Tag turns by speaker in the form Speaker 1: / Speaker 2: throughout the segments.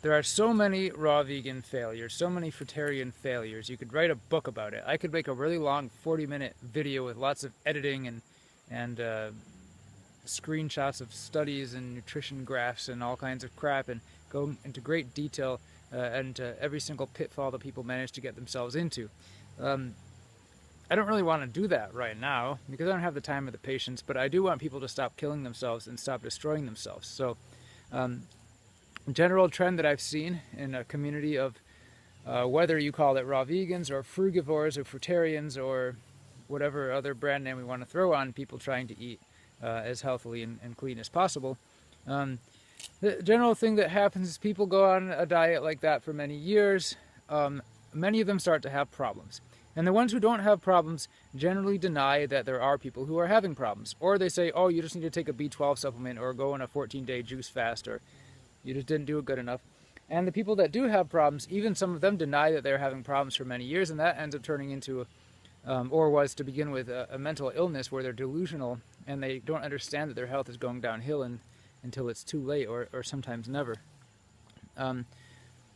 Speaker 1: there are so many raw vegan failures, so many fruitarian failures. You could write a book about it. I could make a really long 40-minute video with lots of editing and screenshots of studies and nutrition graphs and all kinds of crap, and go into great detail and every single pitfall that people manage to get themselves into. I don't really want to do that right now because I don't have the time or the patience, but I do want people to stop killing themselves and stop destroying themselves. So general trend that I've seen in a community of whether you call it raw vegans or frugivores or fruitarians or whatever other brand name we want to throw on people trying to eat as healthily and clean as possible. The general thing that happens is people go on a diet like that for many years. Many of them start to have problems. And the ones who don't have problems generally deny that there are people who are having problems. Or they say, oh, you just need to take a B12 supplement or go on a 14-day juice fast, or you just didn't do it good enough. And the people that do have problems, even some of them deny that they're having problems for many years, and that ends up turning into, or was to begin with, a mental illness where they're delusional and they don't understand that their health is going downhill until it's too late, or sometimes never.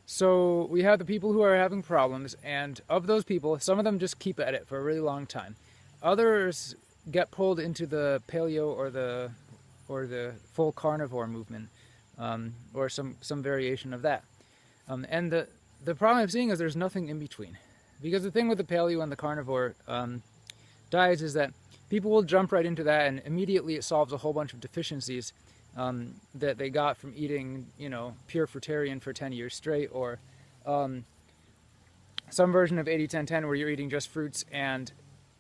Speaker 1: So we have the people who are having problems, and of those people, some of them just keep at it for a really long time. Others get pulled into the paleo or the full carnivore movement, or some variation of that. And the problem I'm seeing is there's nothing in between. Because the thing with the paleo and the carnivore diets is that people will jump right into that, and immediately it solves a whole bunch of deficiencies that they got from eating, pure fruitarian for 10 years straight, or some version of 80-10-10 where you're eating just fruits and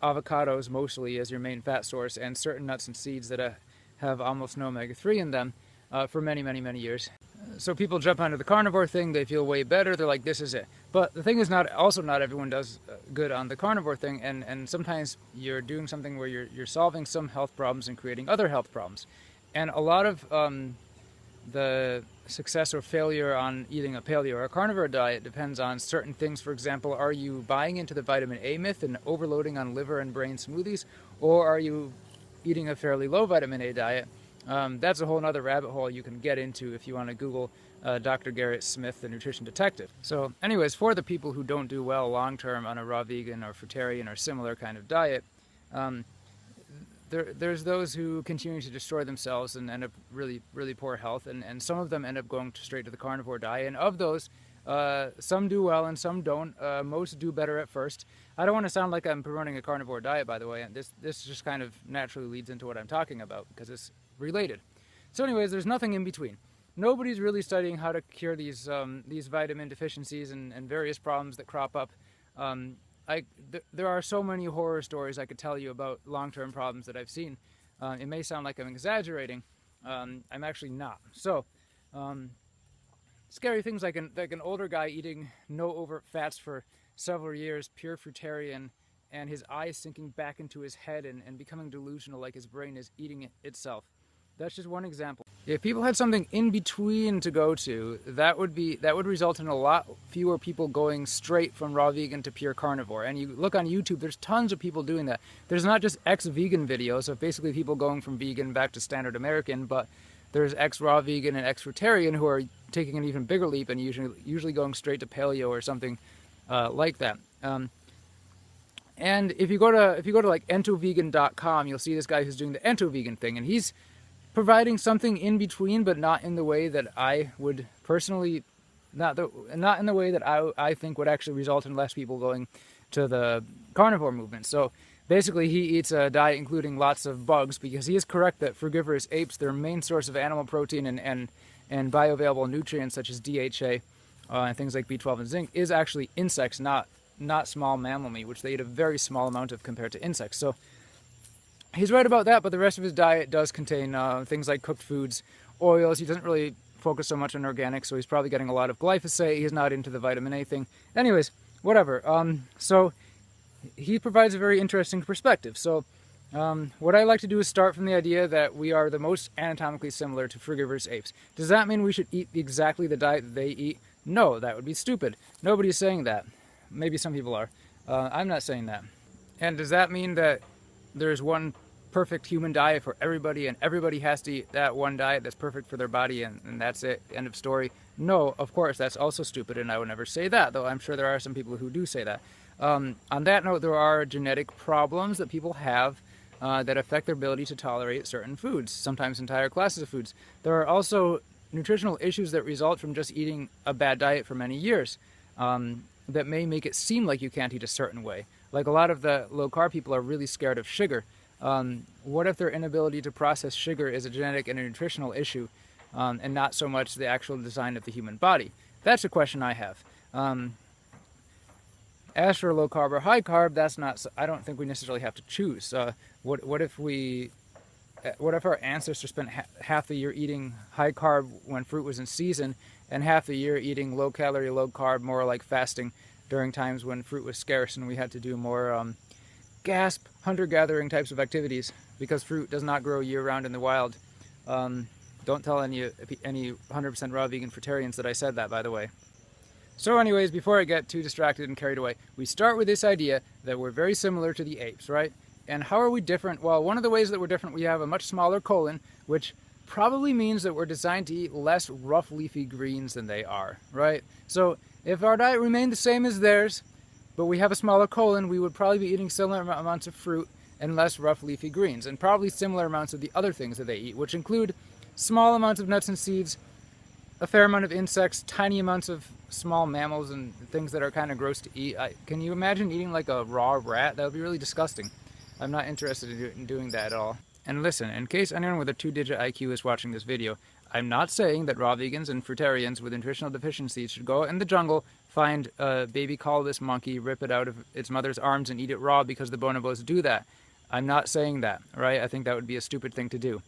Speaker 1: avocados mostly as your main fat source, and certain nuts and seeds that have almost no omega-3 in them for many, many, many years. So people jump onto the carnivore thing, they feel way better, they're like, this is it. But the thing is, not everyone does good on the carnivore thing, and sometimes you're doing something where you're solving some health problems and creating other health problems. And a lot of the success or failure on eating a paleo or a carnivore diet depends on certain things. For example, are you buying into the vitamin A myth and overloading on liver and brain smoothies, or are you eating a fairly low vitamin A diet? That's a whole other rabbit hole you can get into if you want to Google Dr. Garrett Smith, the nutrition detective. So anyways, for the people who don't do well long-term on a raw vegan or fruitarian or similar kind of diet, there's those who continue to destroy themselves and end up really, really poor health, and some of them end up going straight to the carnivore diet. And of those, some do well and some don't. Most do better at first. I don't want to sound like I'm promoting a carnivore diet, by the way, and this just kind of naturally leads into what I'm talking about because it's related. So anyways, there's nothing in between. Nobody's really studying how to cure these vitamin deficiencies and various problems that crop up. There are so many horror stories I could tell you about long-term problems that I've seen. It may sound like I'm exaggerating. I'm actually not. So, scary things like an older guy eating no overt fats for several years, pure fruitarian, and his eyes sinking back into his head and becoming delusional like his brain is eating itself. That's just one example. If people had something in between to go to, that would result in a lot fewer people going straight from raw vegan to pure carnivore. And you look on YouTube, there's tons of people doing that. There's not just ex-vegan videos of basically people going from vegan back to standard American, but there's ex-raw vegan and ex-fruitarian who are taking an even bigger leap and usually going straight to paleo or something like that. And if you go to like entovegan.com, you'll see this guy who's doing the entovegan thing, and he's providing something in between, but not in the way that I would personally, not in the way that I think would actually result in less people going to the carnivore movement. So basically, he eats a diet including lots of bugs, because he is correct that frugivorous apes, their main source of animal protein and bioavailable nutrients such as DHA and things like B12 and zinc is actually insects, not small mammal meat, which they eat a very small amount of compared to insects. So he's right about that, but the rest of his diet does contain things like cooked foods, oils. He doesn't really focus so much on organic, so he's probably getting a lot of glyphosate. He's not into the vitamin A thing. Anyways, whatever. So he provides a very interesting perspective. So what I like to do is start from the idea that we are the most anatomically similar to frugivorous apes. Does that mean we should eat exactly the diet that they eat? No, that would be stupid. Nobody's saying that. Maybe some people are. I'm not saying that. And does that mean that there's one perfect human diet for everybody and everybody has to eat that one diet that's perfect for their body and that's it, end of story? No, of course, that's also stupid, and I would never say that, though I'm sure there are some people who do say that. On that note, there are genetic problems that people have that affect their ability to tolerate certain foods, sometimes entire classes of foods. There are also nutritional issues that result from just eating a bad diet for many years that may make it seem like you can't eat a certain way. Like a lot of the low-carb people are really scared of sugar. What if their inability to process sugar is a genetic and a nutritional issue, and not so much the actual design of the human body? That's a question I have. As for low carb or high carb, that's not. I don't think we necessarily have to choose. What if our ancestors spent half the year eating high carb when fruit was in season, and half the year eating low calorie, low carb, more like fasting during times when fruit was scarce and we had to do more gasp hunter-gathering types of activities because fruit does not grow year-round in the wild. Don't tell any 100% raw vegan fruitarians that I said that, by the way. So anyways, before I get too distracted and carried away, we start with this idea that we're very similar to the apes, right? And how are we different? Well, one of the ways that we're different, we have a much smaller colon, which probably means that we're designed to eat less rough leafy greens than they are, right? So if our diet remained the same as theirs, but we have a smaller colon, we would probably be eating similar amounts of fruit and less rough leafy greens, and probably similar amounts of the other things that they eat, which include small amounts of nuts and seeds, a fair amount of insects, tiny amounts of small mammals and things that are kind of gross to eat. Can you imagine eating like a raw rat? That would be really disgusting. I'm not interested in doing that at all. And listen, in case anyone with a 2-digit IQ is watching this video, I'm not saying that raw vegans and fruitarians with nutritional deficiencies should go in the jungle, find a baby colobus monkey, rip it out of its mother's arms and eat it raw because the bonobos do that. I'm not saying that, right? I think that would be a stupid thing to do.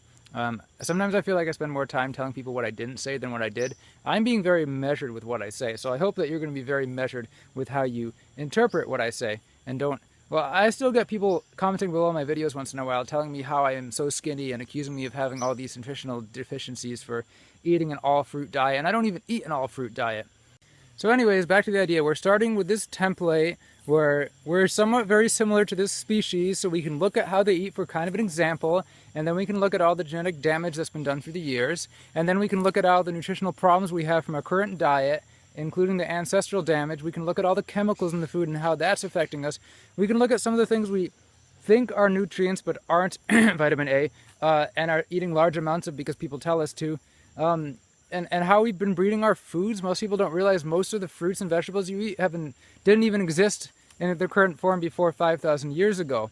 Speaker 1: Sometimes I feel like I spend more time telling people what I didn't say than what I did. I'm being very measured with what I say, so I hope that you're going to be very measured with how you interpret what I say, and don't... Well, I still get people commenting below my videos once in a while telling me how I am so skinny and accusing me of having all these nutritional deficiencies for eating an all-fruit diet, and I don't even eat an all-fruit diet. So anyways, back to the idea. We're starting with this template where we're somewhat very similar to this species, so we can look at how they eat for kind of an example, and then we can look at all the genetic damage that's been done through the years, and then we can look at all the nutritional problems we have from our current diet, including the ancestral damage. We can look at all the chemicals in the food and how that's affecting us. We can look at some of the things we think are nutrients but aren't, vitamin A, and are eating large amounts of because people tell us to. And how we've been breeding our foods. Most people don't realize most of the fruits and vegetables you eat didn't even exist in their current form before 5,000 years ago.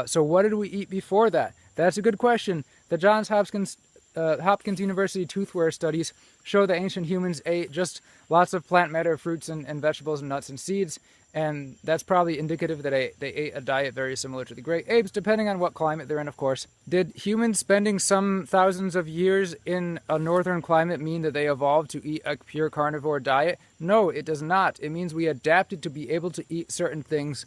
Speaker 1: So what did we eat before that? That's a good question. The Johns Hopkins University toothware studies show that ancient humans ate just lots of plant matter, fruits and vegetables and nuts and seeds, and that's probably indicative that they ate a diet very similar to the great apes, depending on what climate they're in, of course. Did humans spending some thousands of years in a northern climate mean that they evolved to eat a pure carnivore diet? No, it does not. It means we adapted to be able to eat certain things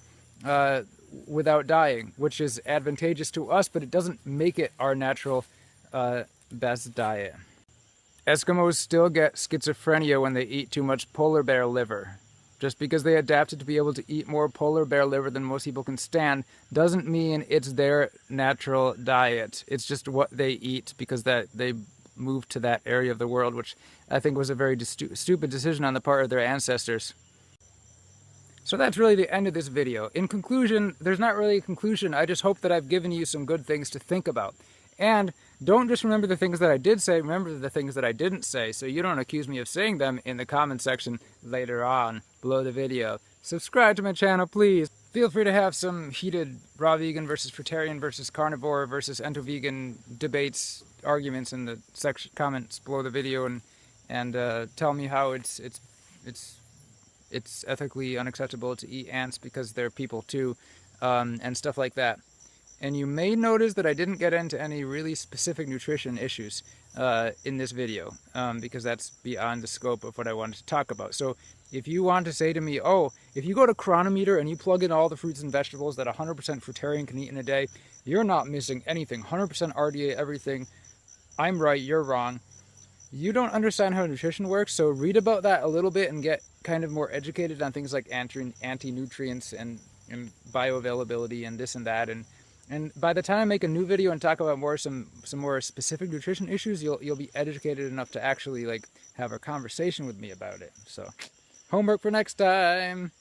Speaker 1: without dying, which is advantageous to us, but it doesn't make it our natural best diet. Eskimos still get schizophrenia when they eat too much polar bear liver. Just because they adapted to be able to eat more polar bear liver than most people can stand doesn't mean it's their natural diet. It's just what they eat because that they moved to that area of the world, which I think was a very stupid decision on the part of their ancestors. So that's really the end of this video. In conclusion, there's not really a conclusion. I just hope that I've given you some good things to think about. And don't just remember the things that I did say, remember the things that I didn't say, so you don't accuse me of saying them in the comment section later on below the video. Subscribe to my channel, please. Feel free to have some heated raw vegan versus fruitarian versus carnivore versus ento-vegan debates, arguments in the comments below the video, and tell me how it's ethically unacceptable to eat ants because they're people too, and stuff like that. And you may notice that I didn't get into any really specific nutrition issues in this video, because that's beyond the scope of what I wanted to talk about. So if you want to say to me, oh, if you go to Cronometer and you plug in all the fruits and vegetables that 100% fruitarian can eat in a day, you're not missing anything. 100% RDA everything. I'm right, you're wrong. You don't understand how nutrition works, so read about that a little bit and get kind of more educated on things like anti-nutrients and bioavailability and this and that, and And by the time I make a new video and talk about some more specific nutrition issues, you'll be educated enough to actually like have a conversation with me about it. So, homework for next time.